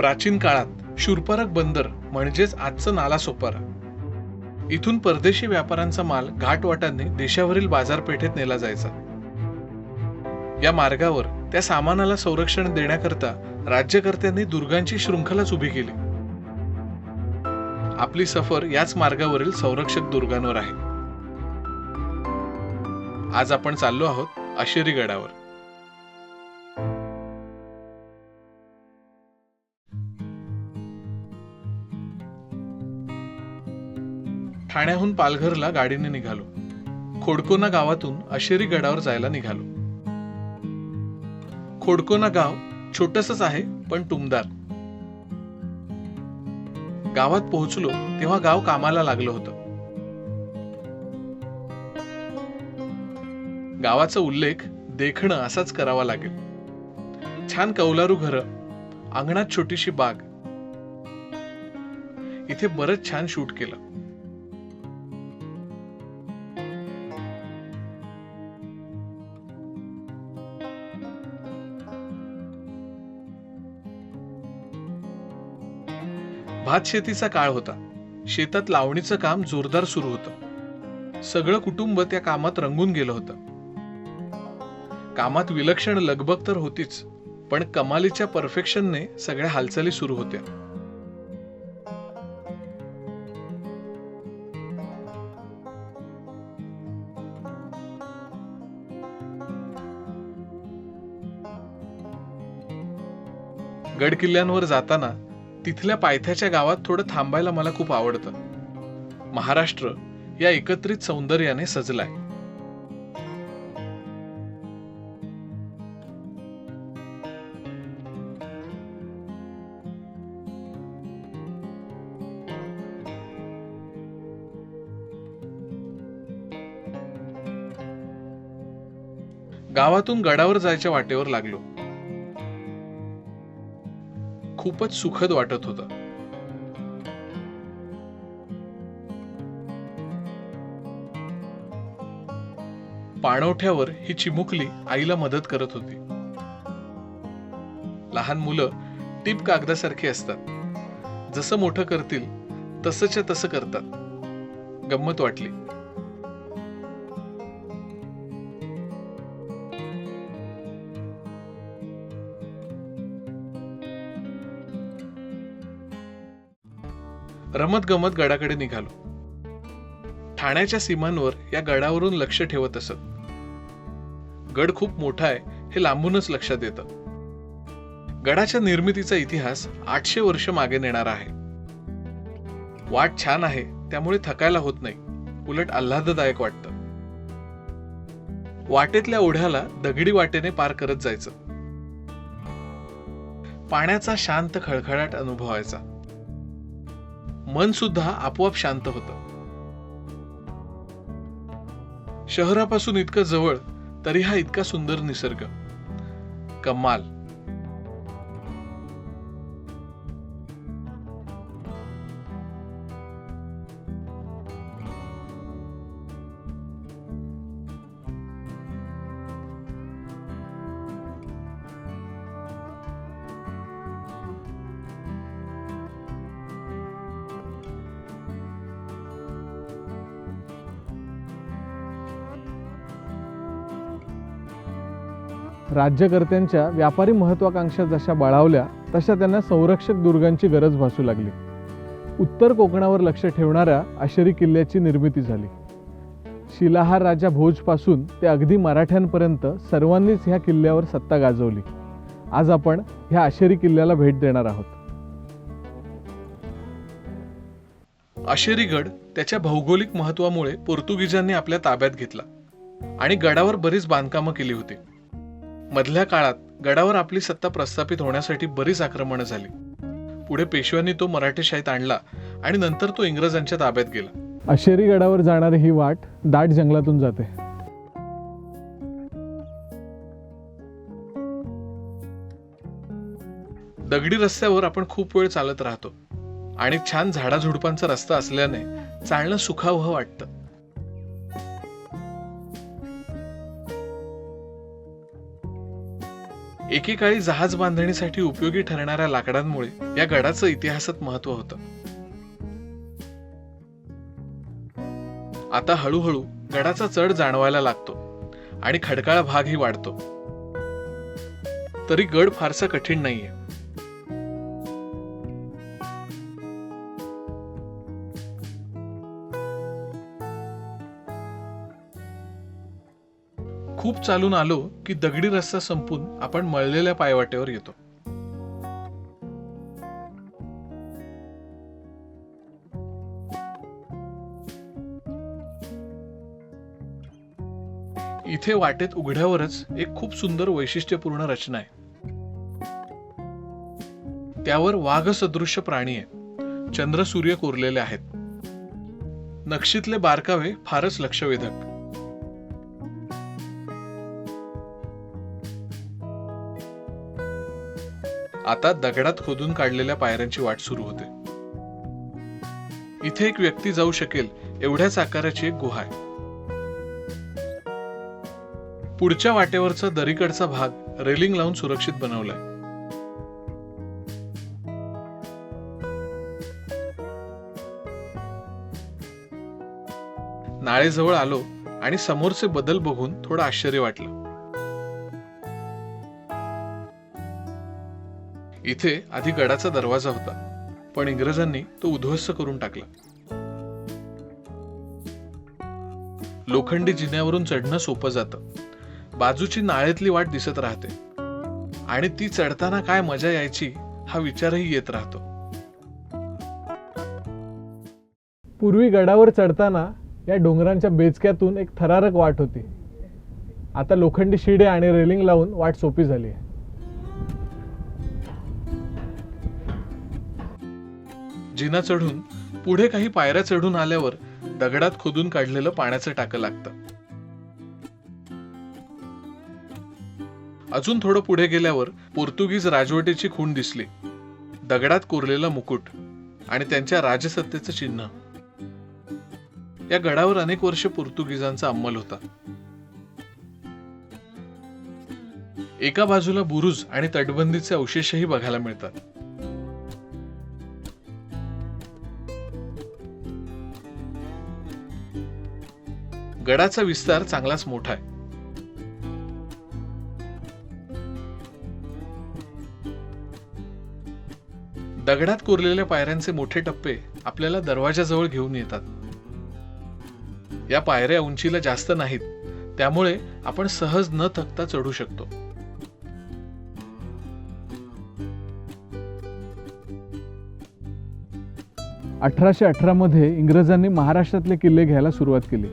प्राचीन काळात शूरपणख बंदर म्हणजेच आजचं नालासोपारा, इथून परदेशी व्यापाऱ्यांचा माल घाटवाटांनी देशावरील बाजारपेठेत नेला जायचा. या मार्गावर त्या सामानाला संरक्षण देण्याकरता राज्यकर्त्यांनी दुर्गांची शृंखलाच उभी केली. आपली सफर याच मार्गावरील संरक्षक दुर्गांवर आहे. आज आपण चाललो आहोत आशेरी गडावर. ठाण्याहून पालघरला गाडीने निघालो. खोडकोना गावातून आशेरी गडावर जायला निघालो. खोडकोना गाव छोटसच आहे पण टुमदार. गावात पोहोचलो तेव्हा गाव कामाला लागलं होतं. गावाचा उल्लेख देखणं असाच करावा लागेल. छान कौलारू घरं, अंगणात छोटीशी बाग. इथे बरंच छान शूट केलं. भात शेतीचा काळ होता. शेतात लावणीचं काम जोरदार सुरू होतं. सगळं कुटुंब त्या कामात रंगून गेलं होतं. कामात विलक्षण लगबग तर होतीच, पण कमालीच्या परफेक्शनने सगळ्या हालचाली सुरू होत्या. गड किल्ल्यांवर जाताना तिथल्या पायथ्याच्या गावात थोडं थांबायला मला खूप आवडतं. महाराष्ट्र या एकत्रित सौंदर्याने सजलाय. गावातून गडावर जायच्या वाटेवर लागलो. खूपच सुखद वाटत होतं. पाणवठ्यावर ही चिमुकली आईला मदत करत होती. लहान मुलं टीप कागदासारखी असतात. जसं मोठं करतील तसंच्या तसं करतात. गंमत वाटली. रमत गमत गडाकडे निघालो. ठाण्याच्या सीमांवर या गडावरून लक्ष ठेवत असत. गड खूप मोठा आहे हे लांबूनच लक्षात येतं. गडाच्या निर्मितीचा इतिहास 800 वर्ष मागे नेणारा आहे. वाट छान आहे त्यामुळे थकायला होत नाही, उलट आल्हाददायक वाटतं. वाटेतल्या ओढ्याला दगडी वाटेने पार करत जायचं. पाण्याचा शांत खळखळाट अनुभवायचा. मन सुद्धा आपोआप शांत होतं. शहरापासून इतकं जवळ तरी हा इतका सुंदर निसर्ग. कमाल. राज्यकर्त्यांच्या व्यापारी महत्वाकांक्षा जशा बळावल्या तशा त्यांना संरक्षक दुर्गांची गरज भासू लागली. उत्तर कोकणावर लक्ष ठेवणाऱ्या आशेरी किल्ल्याची निर्मिती झाली. शिलाहार राजा भोजपासून ते अगदी मराठ्यांपर्यंत सर्वांनीच ह्या किल्ल्यावर सत्ता गाजवली. आज आपण ह्या आशेरी किल्ल्याला भेट देणार आहोत. आशेरी गड त्याच्या भौगोलिक महत्वामुळे पोर्तुगीजांनी आपल्या ताब्यात घेतला आणि गडावर बरीच बांधकामं केली होती. मधल्या काळात गडावर आपली सत्ता प्रस्थापित होण्यासाठी बरीच आक्रमणं झाली. पुढे पेशव्यांनी तो मराठेशाहीत आणला आणि नंतर तो इंग्रजांच्या ताब्यात गेला. आशेरी गडावर जाणारी ही वाट दाट जंगलातून जाते. दगडी रस्त्यावर आपण खूप वेळ चालत राहतो आणि छान झाडाझुडपांचा रस्ता असल्याने चालणं सुखावह वाटतं. एकेकाळी जहाज बांधणीसाठी उपयोगी ठरणाऱ्या लाकडांमुळे या गडाचं इतिहासात महत्व होतं. आता हळूहळू गडाचा चढ जाणवायला लागतो आणि खडकाळ भागही वाढतो. तरी गड फारसा कठीण नाहीये. खूप चालून आलो की दगडी रस्ता संपून आपण मळलेल्या पायवाटेवर येतो. इथे वाटेत उघड्यावरच एक खूप सुंदर वैशिष्ट्यपूर्ण रचना आहे. त्यावर वाघ सदृश्य प्राणी आहे. चंद्र सूर्य कोरलेले आहेत. नक्षीतले बारकावे फारच लक्षवेधक. आता दगडात खोदून काढलेल्या पायऱ्यांची वाट सुरू होते. इथे एक व्यक्ती जाऊ शकेल एवढ्याच आकाराची एक गुहा आहे. पुढच्या वाटेवरचा दरीकडचा भाग रेलिंग लावून सुरक्षित बनवलाय. नाळेजवळ आलो आणि समोरचे बदल बघून थोडं आश्चर्य वाटलं. इथे आधी गडाचा दरवाजा होता, पण इंग्रजांनी तो उद्ध्वस्त करून टाकला. लोखंडी जिन्यावरून चढणं सोपं जातं. बाजूची नाळेतली वाट दिसत राहते आणि ती चढताना काय मजा यायची हा विचारही येत राहतो. पूर्वी गडावर चढताना या डोंगरांच्या बेचक्यातून एक थरारक वाट होती. आता लोखंडी शिडे आणि रेलिंग लावून वाट सोपी झाली आहे. जिना चढून पुढे काही पायऱ्या चढून आल्यावर दगडात खोदून काढलेलं पाण्याचं टाकं लागतं. अजून थोडं पुढे गेल्यावर पोर्तुगीज राजवटीची खूण दिसली. दगडात कोरलेला मुकुट आणि त्यांच्या राजसत्तेचं चिन्ह. या गडावर अनेक वर्ष पोर्तुगीजांचा अंमल होता. एका बाजूला बुरुज आणि तटबंदीचे अवशेषही बघायला मिळतात. गडाचा विस्तार चांगलाच मोठा आहे. दगडात कोरलेल्या पायऱ्यांचे मोठे टप्पे आपल्याला दरवाजाजवळ घेऊन येतात. या पायऱ्या उंचीला जास्त नाहीत, त्यामुळे आपण सहज न थकता चढू शकतो. '1818 मध्ये इंग्रजांनी महाराष्ट्रातले किल्ले घ्यायला सुरुवात केली.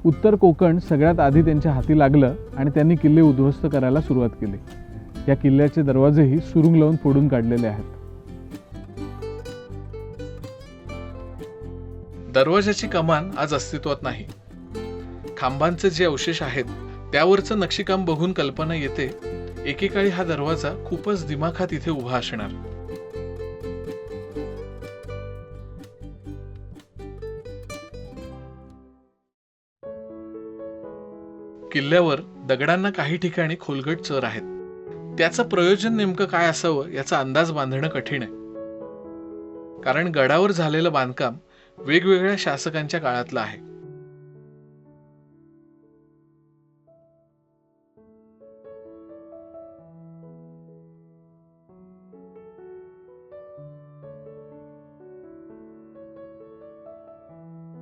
उत्तर कोकण सगळ्यात आधी त्यांच्या हाती लागलं आणि त्यांनी किल्ले उद्ध्वस्त करायला सुरुवात केली. या किल्ल्याचे दरवाजेही सुरुंग लावून फोडून काढलेले आहेत. दरवाजाची कमान आज अस्तित्वात नाही. खांबांचे जे अवशेष आहेत त्यावरचं नक्षीकाम बघून कल्पना येते एकेकाळी हा दरवाजा खूपच दिमाखात इथे उभा असणार. किल्ल्यावर दगडांना काही ठिकाणी खोलगट चर आहेत. त्याचं प्रयोजन नेमकं काय असावं याचा अंदाज बांधणं कठीण आहे. कारण गडावर झालेलं बांधकाम वेगवेगळ्या शासकांच्या काळातलं आहे.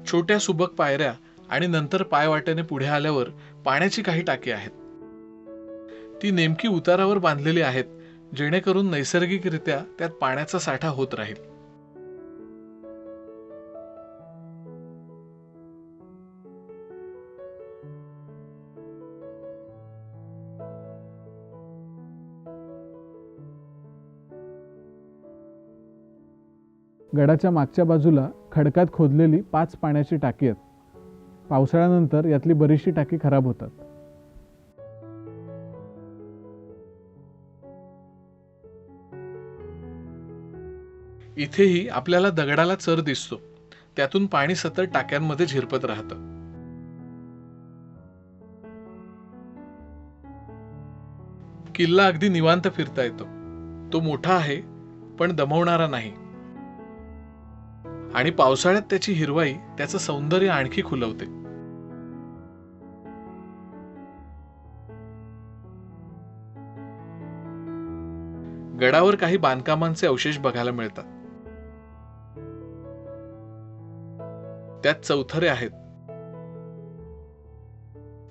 छोट्या सुबक पायऱ्या आणि नंतर पायवाटेने पुढे आल्यावर पाण्याची काही टाकी आहेत. ती नेमकी उतारावर बांधलेली आहेत, जेणेकरून नैसर्गिकरित्या त्यात पाण्याचा साठा होत राहील. गडाच्या मागच्या बाजूला खडकात खोदलेली 5 पाण्याची टाकी आहेत. पावसाळ्यानंतर यातली बरीचशी टाकी खराब होतात. इथेही आपल्याला दगडाला चर दिसतो. त्यातून पाणी सतत टाक्यांमध्ये झिरपत राहतं. किल्ला अगदी निवांत फिरता येतो. तो मोठा आहे पण दमवणारा नाही. आणि पावसाळ्यात त्याची हिरवाई त्याचं सौंदर्य आणखी खुलवते. गडावर काही बांधकामांचे अवशेष बघायला मिळतात. त्यात चौथरे आहेत.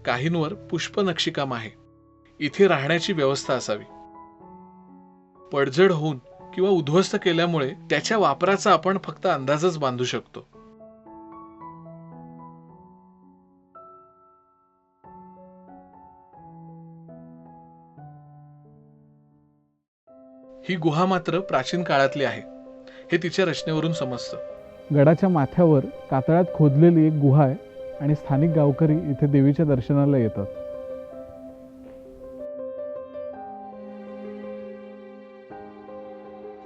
काहींवर पुष्प नक्षीकाम आहे. इथे राहण्याची व्यवस्था असावी. पडझड होऊन किंवा उद्ध्वस्त केल्यामुळे त्याच्या वापराचा आपण फक्त अंदाजच बांधू शकतो. ही गुहा मात्र प्राचीन काळातली आहे हे तिच्या रचनेवरून समजतं. गडाच्या माथ्यावर कातळात खोदलेली एक गुहा आहे आणि स्थानिक गावकरी इथे देवीच्या दर्शनाला येतात.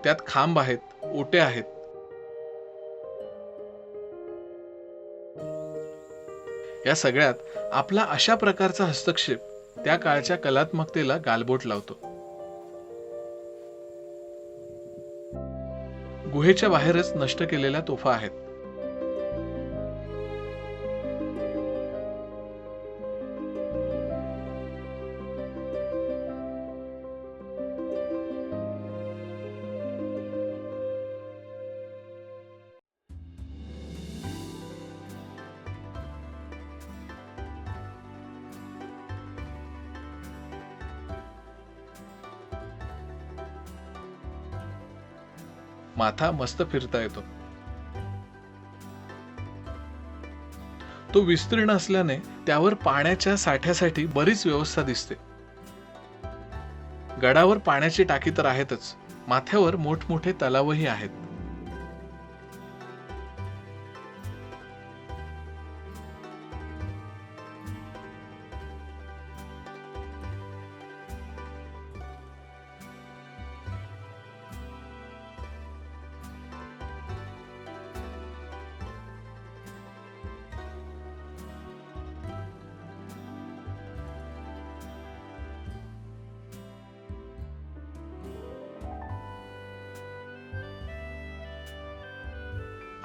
त्यात खांब आहेत, ओटे आहेत. या सगळ्यात आपला अशा प्रकारचा हस्तक्षेप त्या काळच्या कलात्मकतेला गालबोट लावतो. गुहेच्या बाहेरच नष्ट केलेल्या तोफा आहेत. माथा मस्त फिरता येतो. तो विस्तीर्ण असल्याने त्यावर पाण्याच्या साठ्यासाठी बरीच व्यवस्था दिसते. गडावर पाण्याची टाकी तर आहेतच, माथ्यावर मोठमोठे तलावही आहेत.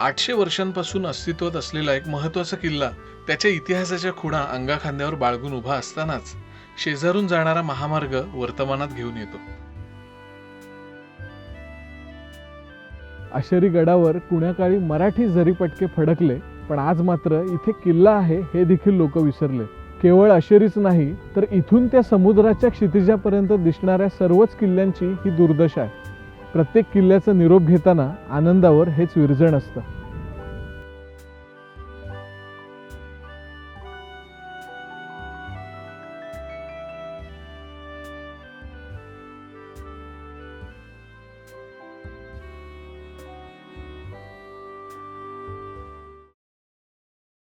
आठशे वर्षांपासून अस्तित्वात असलेला एक महत्वाचा किल्ला त्याच्या इतिहासाच्या खुणा अंगाखांद्यावर बाळगून उभा असतानाच शेजारून जाणारा महामार्ग वर्तमानात घेऊन येतो. आशेरी गडावर कुण्याकाळी मराठी जरीपटके फडकले, पण आज मात्र इथे किल्ला आहे हे देखील लोक विसरले. केवळ आशेरीच नाही तर इथून त्या समुद्राच्या क्षितिजापर्यंत दिसणाऱ्या सर्वच किल्ल्यांची ही दुर्दशा आहे. प्रत्येक किल्ल्याचा निरोप घेताना आनंदावर हेच विरजण असतं.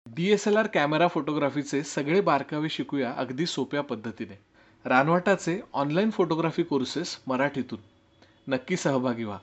DSLR कॅमेरा फोटोग्राफीचे सगळे बारकावे शिकूया अगदी सोप्या पद्धतीने. रानवाटाचे ऑनलाईन फोटोग्राफी कोर्सेस मराठीतून. नक्की सहभागी व्हा.